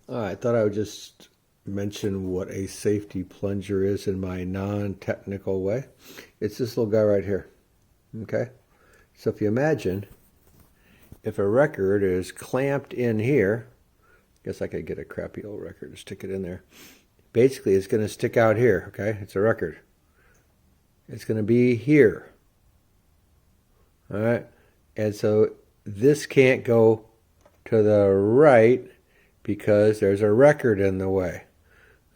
I thought I would just mention what a safety plunger is in my non-technical way. It's this little guy right here. Okay? So if you imagine if a record is clamped in here, I guess I could get a crappy old record and stick it in there. Basically, it's going to stick out here, okay? It's a record. It's going to be here. All right? And so this can't go to the right because there's a record in the way.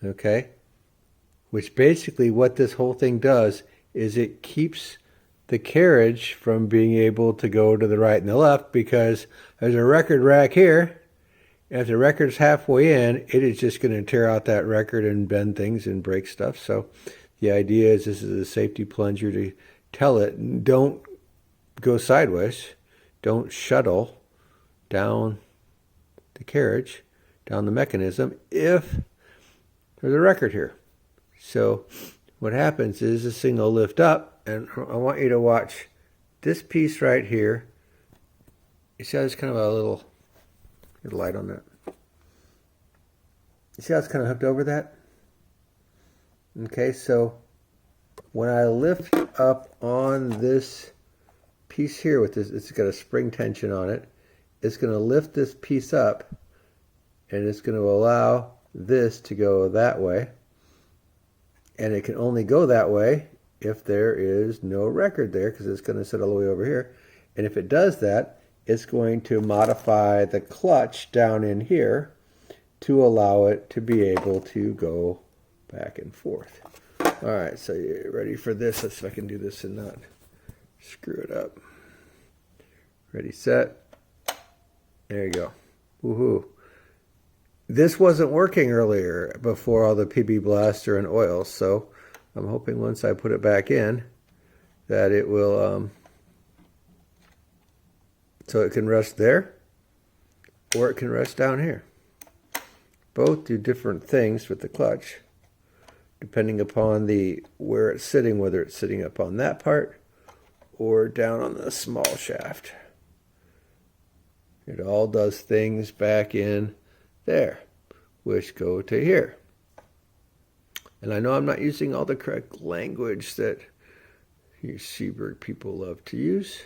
Okay? Which basically what this whole thing does is it keeps the carriage from being able to go to the right and the left because there's a record rack here. And if the record's halfway in, it is just going to tear out that record and bend things and break stuff. So the idea is this is a safety plunger to tell it, don't go sideways, don't shuttle down the carriage, down the mechanism if there's a record here. So what happens is this thing will lift up, and I want you to watch this piece right here. You see how it's kind of a little, get a light on that. You see how it's kind of hooked over that? Okay, so when I lift up on this piece here with this, it's got a spring tension on it. It's going to lift this piece up, and it's going to allow this to go that way. And it can only go that way if there is no record there, because it's going to sit all the way over here. And if it does that, it's going to modify the clutch down in here to allow it to be able to go back and forth. All right, so you're ready for this? Let's see if I can do this and not screw it up. Ready, set. There you go. Woohoo. This wasn't working earlier before all the PB Blaster and oil, so I'm hoping once I put it back in that it will, so it can rest there or it can rest down here. Both do different things with the clutch depending upon where it's sitting, whether it's sitting up on that part or down on the small shaft. It all does things back in there, which go to here. And I know I'm not using all the correct language that you Seeburg people love to use,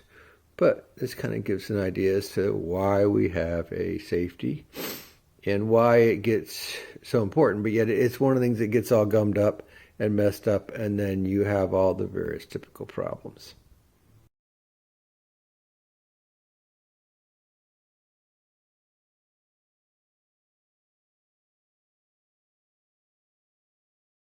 but this kind of gives an idea as to why we have a safety and why it gets so important, but yet it's one of the things that gets all gummed up and messed up, and then you have all the various typical problems.